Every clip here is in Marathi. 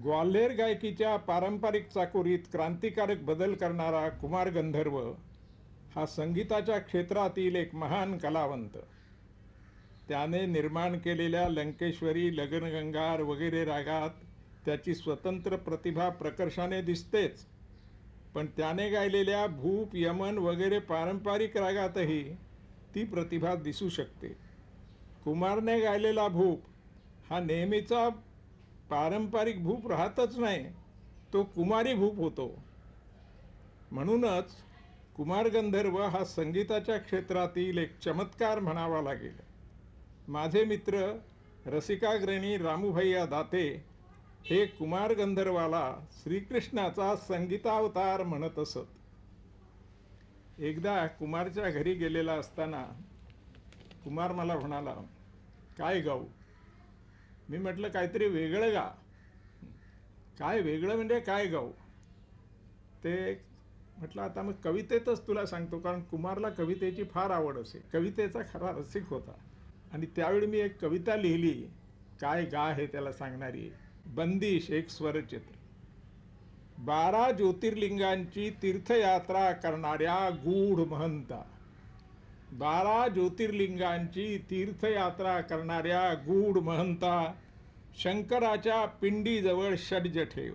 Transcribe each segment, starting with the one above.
ग्वाल्हेर गायकीच्या पारंपरिक चाकोरीत क्रांतिकारक बदल करणारा कुमार गंधर्व हा संगीताच्या क्षेत्रातील एक महान कलावंत. त्याने निर्माण केलेल्या लंकेश्वरी, लगनगंगार वगैरे रागात त्याची स्वतंत्र प्रतिभा प्रकर्षाने दिसतेच, पण त्याने गायलेल्या भूप, यमन वगैरे पारंपरिक रागातही ती प्रतिभा दिसू शकते. कुमारने गायलेला भूप हा नेहमीचा पारंपरिक भूप राहतच नाही, तो कुमारी भूप होतो. म्हणूनच कुमार गंधर्व हा संगीताच्या क्षेत्रातील एक चमत्कार म्हणावा लागेल. माझे मित्र रसिकाग्रणी रामूभैया दाते हे कुमार गंधर्वाला श्रीकृष्णाचा संगीतावतार म्हणत असत. एकदा कुमारच्या घरी गेलेला असताना कुमार मला म्हणाला, काय गाऊ? मी म्हटलं, काहीतरी वेगळं गा. काय वेगळं म्हणजे काय गाऊ? ते म्हटलं, आता मग कवितेतच तुला सांगतो, कारण कुमारला कवितेची फार आवड असे. कवितेचा खरा रसिक होता. आणि त्यावेळी मी एक कविता लिहिली, काय गा हे त्याला सांगणारी. बंदिश एक स्वरचित्र. 12 ज्योतिर्लिंगांची तीर्थयात्रा करणाऱ्या गूढ महंता. 12 ज्योतिर्लिंगांची तीर्थयात्रा करणाऱ्या गूढ महंता, शंकराच्या पिंडीजवळ षड्ज ठेव.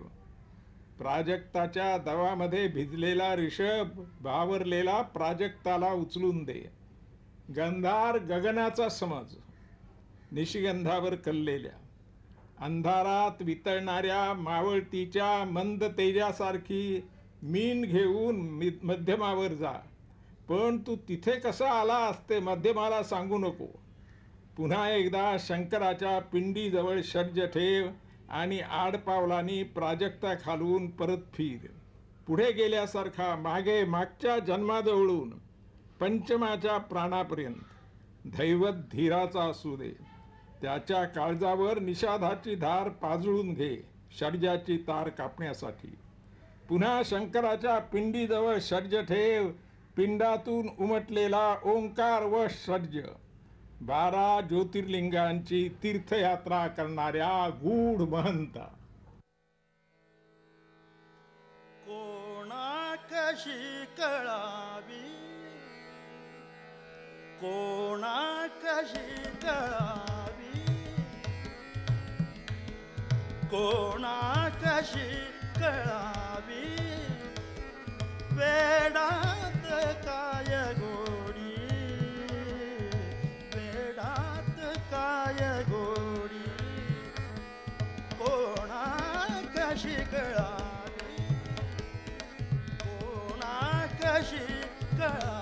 प्राजक्ताच्या दवामध्ये भिजलेला ऋषभ भावरलेला प्राजक्ताला उचलून दे. गंधार गगनाचा समज, निशिगंधावर कललेल्या अंधारात वितळणाऱ्या मावळतीच्या मंद तेजासारखी मीन घेऊन मध्यमावर जा. पण तू तिथे कसा आलास ते मध्यमाला सांगू नको. पुन्हा एकदा शंकराच्या पिंडीजवळ षड्ज ठेव आणि आडपावलांनी प्राजक्ता खालून परत फिर. पुढे गेल्यासारखा मागे मागच्या जन्माजवळून पंचमाच्या प्राणापर्यंत. दैवत धीराचा असू दे, त्याच्या काळजावर निषादाची धार पाजळून घे षड्जाची तार कापण्यासाठी. पुन्हा शंकराच्या पिंडीजवळ षड्ज ठेव, पिंडातून उमटलेला ओंकार व षड्ज. 12 ज्योतिर्लिंगांची तीर्थयात्रा करणाऱ्या गूढ महंता. कोणा कशी कळावी, कोणा कशी कळावी, कोणा कशी कळावी. वेडात काय गोडी, वेडात काय गोडी. कोणा कशी कळावी, कोणा कशी कळावी.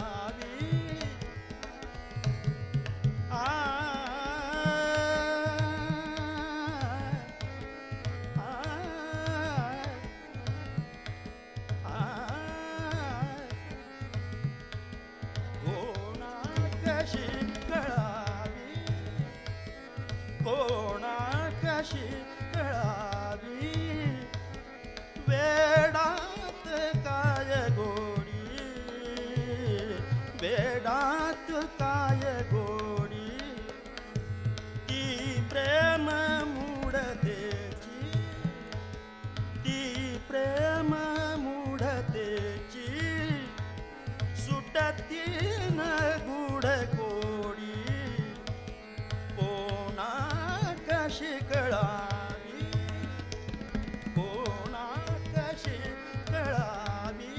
कोणा कशी कळावी. वेडात काय गोडी, वेडात काय गोडी. ती प्रेम मूढतेची, ती प्रेम मूढतेची. सुटती न गूढ कोडी. कोणा कशी कळावी, कोणा कशी कळावी.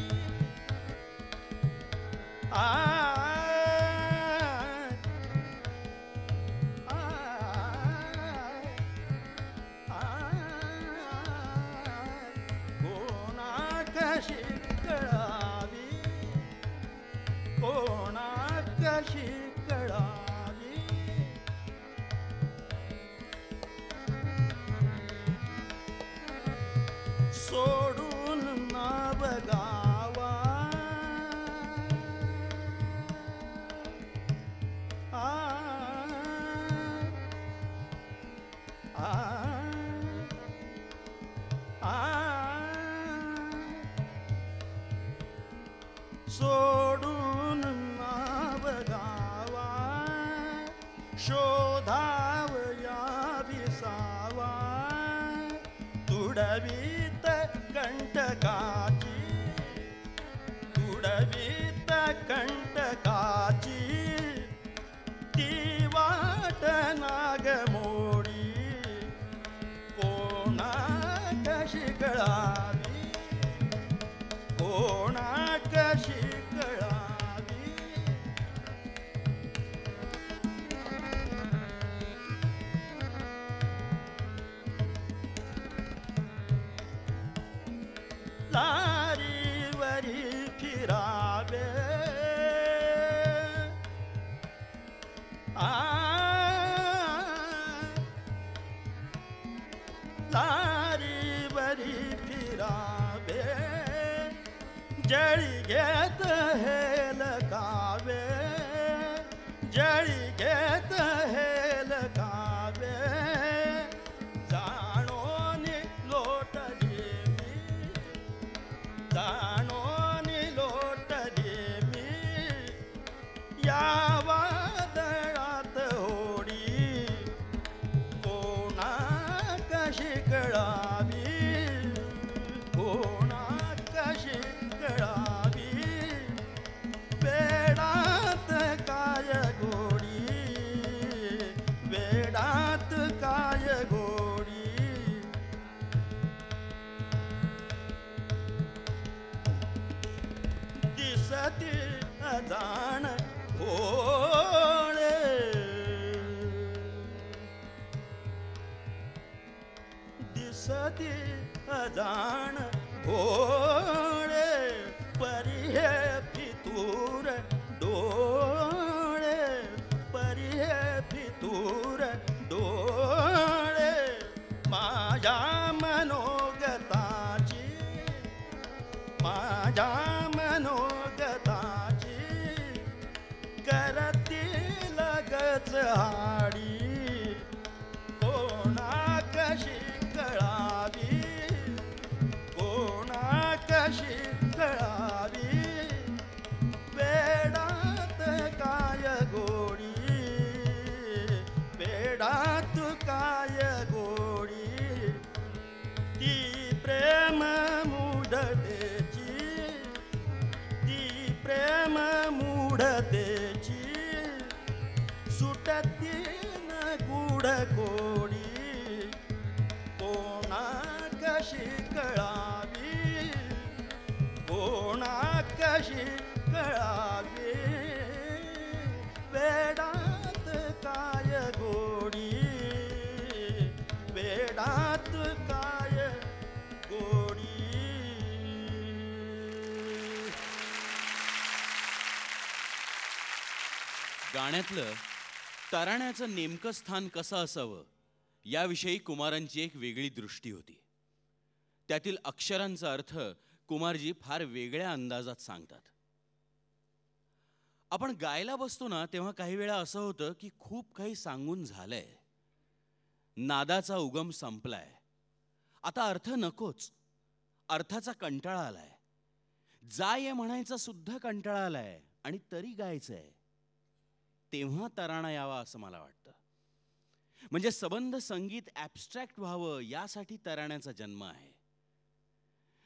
कोणा कशी कळावी, कोणा कशी कळावी. सोडून नाव गावा, सोडून नाव गावा. शोधावया विसावा. तुड तुडवीत कंटकाची तुडवीत कंटकाची ती वाट नागमोडी कोणा कशी कळावी कोणा कशी कळावी लारीवरी फिरावे लारीवरी फिरावे जळी घेत हेल कावे जळी घेत हेल कावे जाणोनी लोटली मी जाणोनी लोटली मी या वादळात होडी कोणा कशी कळावी कोणा कशी कळावी वेडात काय गोडी वेडात काय गोडी दिसती अजाण भोळे दिसती अजाण भोळे परिहे फितूर डोळे परिहे फितूर डोळे माझ्या मनोगताची माझ्या मनोगताची करती लगच हाडी कोणा कशी कळावी कोणा कशी कळावी वेडात काय गोडी वेडात काय गोडी ती प्रेम मूढतेची ती प्रेम मूढतेची सुटती न गूढ कोडी कोणा कशी कळावी कोणा कशी कळावी वेडात काय गोडी वेडात काय गोडी गाण्यातलं तराण्याचं नेमकं स्थान कसं असावं याविषयी कुमारांची एक वेगळी दृष्टी होती. त्यातील अक्षरांचा अर्थ कुमारजी फार वेगळ्या अंदाजात सांगतात. आपण गायला बसतो ना तेव्हा काही वेळा असं होतं की खूप काही सांगून झालंय, नादाचा उगम संपलाय, आता अर्थ नकोच, अर्थाचा कंटाळा आलाय, जा ये म्हणायचा सुद्धा कंटाळा आलाय आणि तरी गायचंय. तेव्हा तराणा यावा असं मला वाटतं. म्हणजे सबंध संगीत ॲब्स्ट्रॅक्ट व्हावं यासाठी तराण्याचा जन्म आहे.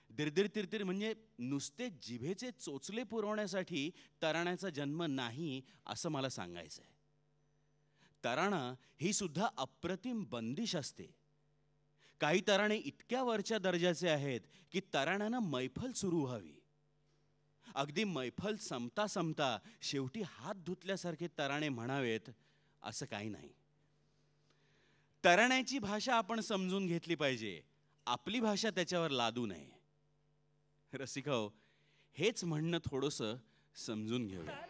दिरदिर तिरतीर म्हणजे नुसते जिभेचे चोचले पुरवण्यासाठी तराण्याचा जन्म नाही असं मला सांगायचंय. तराणा ही सुद्धा अप्रतिम बंदिश असते. काही तराणे इतक्या वरच्या दर्जाचे आहेत की तराण्यानं मैफल सुरू व्हावी. अगदी मैफल संपता संपता शेवटी हात धुतल्यासारखे तराणे म्हणावेत असं काही नाही. तराण्याची भाषा आपण समजून घेतली पाहिजे, आपली भाषा त्याच्यावर लादू नये. रसिकाओ, हेच म्हणणं थोडंसं समजून घेऊया.